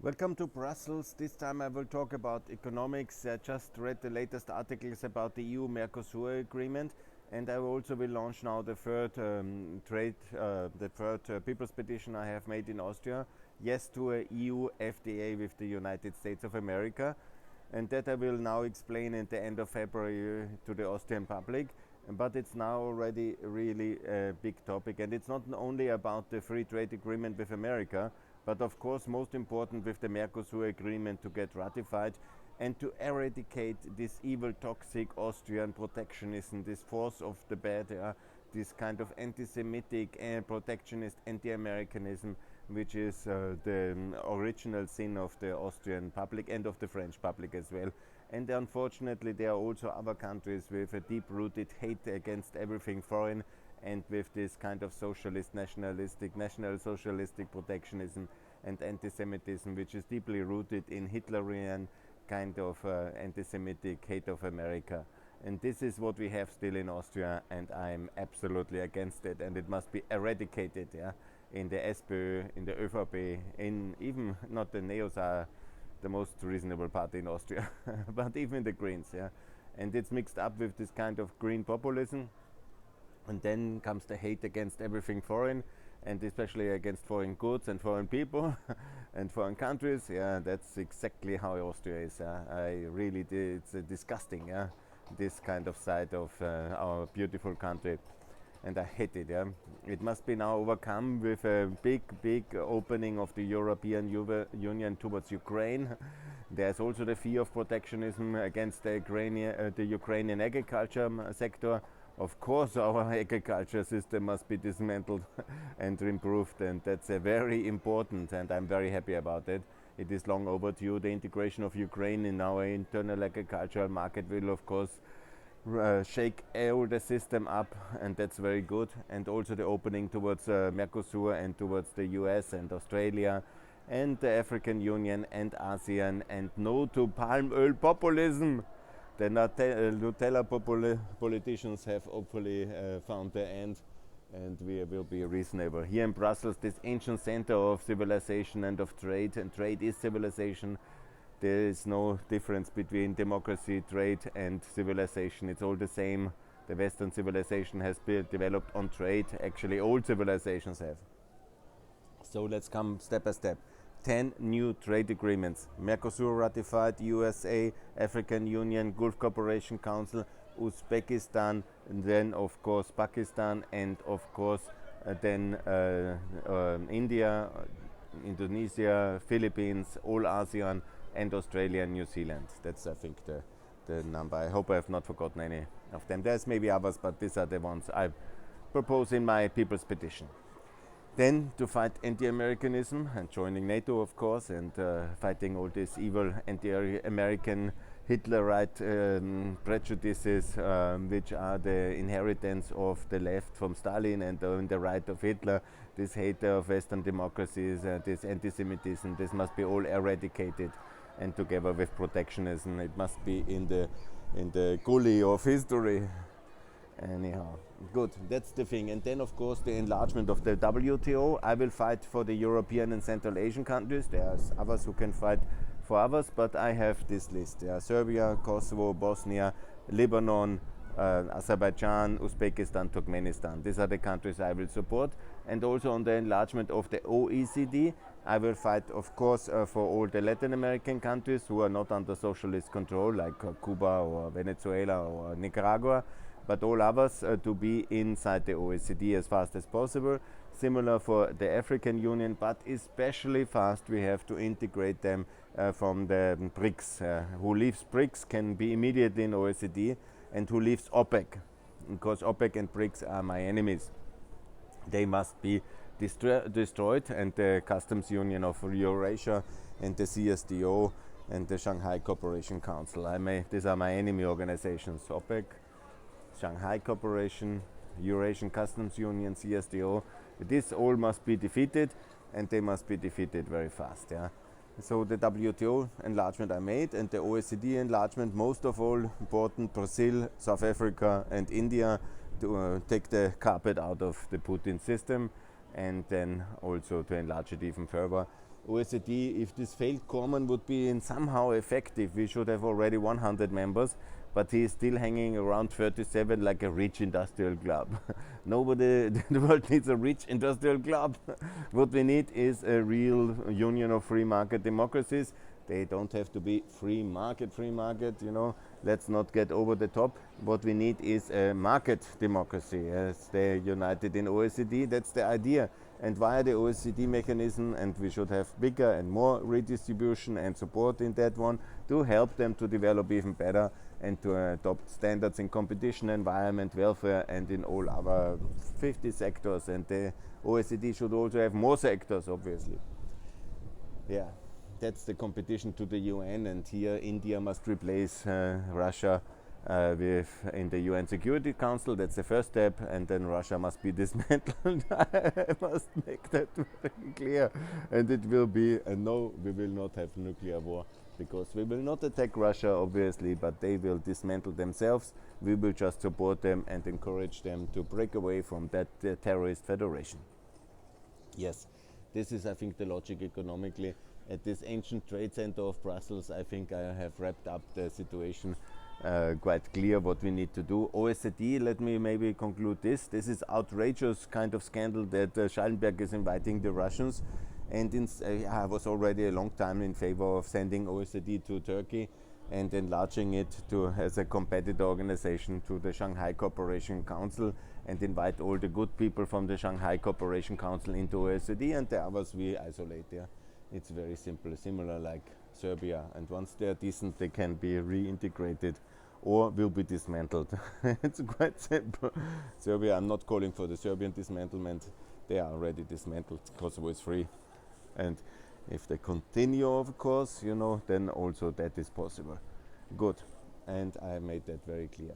Welcome to Brussels. This time I will talk about economics. I just read the latest articles about the EU-Mercosur agreement, and I also will launch now the third people's petition I have made in Austria. Yes to a EU FTA with the United States of America, and that I will now explain at the end of February to the Austrian public. But it's now already really a big topic, and it's not only about the free trade agreement with America, but of course most important with the Mercosur agreement to get ratified and to eradicate this evil toxic Austrian protectionism, this force of the bad, this kind of anti-Semitic and protectionist anti-Americanism, which is the original sin of the Austrian public and of the French public as well. And unfortunately there are also other countries with a deep-rooted hate against everything foreign, and with this kind of socialist, nationalistic, national socialistic protectionism and anti-Semitism, which is deeply rooted in Hitlerian kind of anti-Semitic hate of America. And this is what we have still in Austria, and I'm absolutely against it, and it must be eradicated, in the SPÖ, in the ÖVP, in even not the Neos are the most reasonable party in Austria, but even the Greens, and it's mixed up with this kind of green populism. And then comes the hate against everything foreign, and especially against foreign goods and foreign people and foreign countries. Yeah, that's exactly how Austria is. I really did. It's disgusting. This kind of side of our beautiful country, and I hate it. It must be now overcome with a big opening of the European Union towards Ukraine. There's also the fear of protectionism against the Ukrainian agriculture sector. Of course, our agriculture system must be dismantled and improved, and that's very important, and I'm very happy about it. It is long overdue. The integration of Ukraine in our internal agricultural market will, of course, shake all the system up, and that's very good. And also the opening towards Mercosur and towards the US and Australia and the African Union and ASEAN, and no to palm oil populism. The Nutella politicians have hopefully found the end, and we will be reasonable. Here in Brussels, this ancient center of civilization and of trade, and trade is civilization. There is no difference between democracy, trade, and civilization. It's all the same. The Western civilization has been developed on trade. Actually, all civilizations have. So let's come step by step. 10 new trade agreements. Mercosur ratified, USA, African Union, Gulf Cooperation Council, Uzbekistan, and then of course Pakistan, and of course then India, Indonesia, Philippines, all ASEAN, and Australia and New Zealand. That's, I think, the number. I hope I have not forgotten any of them. There's maybe others, but these are the ones I propose in my people's petition. Then to fight anti-Americanism and joining NATO, of course, and fighting all these evil anti-American Hitlerite prejudices, which are the inheritance of the left from Stalin and the right of Hitler. This hate of Western democracies, this anti-Semitism, this must be all eradicated, and together with protectionism, it must be in the gully of history. Anyhow, good, that's the thing. And then, of course, the enlargement of the WTO. I will fight for the European and Central Asian countries. There's others who can fight for others, but I have this list. Serbia, Kosovo, Bosnia, Lebanon, Azerbaijan, Uzbekistan, Turkmenistan. These are the countries I will support. And also on the enlargement of the OECD, I will fight, of course, for all the Latin American countries who are not under socialist control, like Cuba or Venezuela or Nicaragua, but all others to be inside the OECD as fast as possible. Similar for the African Union, but especially fast we have to integrate them from the BRICS. Who leaves BRICS can be immediately in OECD, and who leaves OPEC, because OPEC and BRICS are my enemies. They must be destroyed, and the Customs Union of Eurasia and the CSTO and the Shanghai Cooperation Council. These are my enemy organizations: OPEC, Shanghai Cooperation, Eurasian Customs Union, CSTO. This all must be defeated, and they must be defeated very fast. So the WTO enlargement I made, and the OECD enlargement, most of all important, Brazil, South Africa, and India, to take the carpet out of the Putin system, and then also to enlarge it even further. OECD, if this failed Corman would be in somehow effective, we should have already 100 members, but he is still hanging around 37 like a rich industrial club. Nobody, the world needs a rich industrial club. What we need is a real union of free market democracies. They don't have to be free market, you know. Let's not get over the top. What we need is a market democracy. As they're united in OECD, that's the idea. And via the OECD mechanism, and we should have bigger and more redistribution and support in that one to help them to develop even better and to adopt standards in competition, environment, welfare, and in all other 50 sectors. And the OECD should also have more sectors, obviously. Yeah, that's the competition to the UN, and here India must replace Russia in the UN Security Council. That's the first step, and then Russia must be dismantled. I must make that very clear. And it will be a no, we will not have nuclear war, because we will not attack Russia, obviously, but they will dismantle themselves. We will just support them and encourage them to break away from that terrorist federation. Yes, this is, I think, the logic economically. At this ancient trade center of Brussels, I think I have wrapped up the situation quite clear what we need to do. OECD, let me maybe conclude this. This is outrageous kind of scandal that Schallenberg is inviting the Russians. And I was already a long time in favor of sending OECD to Turkey and enlarging it as a competitor organization to the Shanghai Cooperation Council, and invite all the good people from the Shanghai Cooperation Council into OECD, and the others we isolate there. It's very simple, similar like Serbia, and once they're decent they can be reintegrated or will be dismantled. It's quite simple. Serbia, I'm not calling for the Serbian dismantlement, they are already dismantled. Kosovo is free, and if they continue, of course, you know, then also that is possible. Good, and I made that very clear.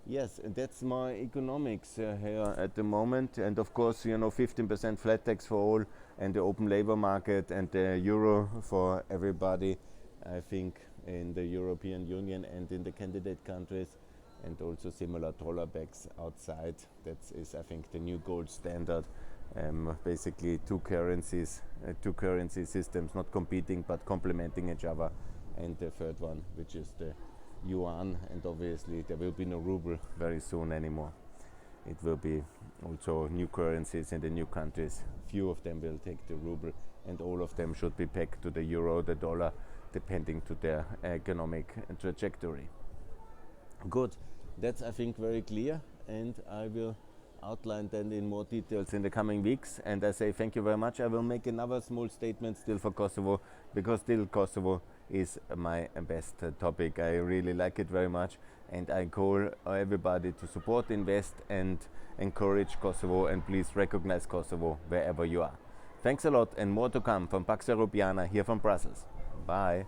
Yes, and that's my economics here at the moment. And of course, you know, 15% flat tax for all, and the open labor market, and the euro for everybody, I think, in the European Union and in the candidate countries, and also similar dollar backs outside. That is, I think, the new gold standard. Basically two currency systems, not competing but complementing each other. And the third one, which is the yuan, and obviously there will be no ruble very soon anymore. It will be also new currencies in the new countries. Few of them will take the ruble, and all of them should be pegged to the euro, the dollar, depending to their economic trajectory. Good, that's, I think, very clear, and I will outline then in more details in the coming weeks. And I say thank you very much. I will make another small statement still for Kosovo, because still Kosovo is my best topic. I really like it very much, and I call everybody to support, invest, and encourage Kosovo, and please recognize Kosovo wherever you are. Thanks a lot, and more to come from Pax Europiana here from Brussels. Bye.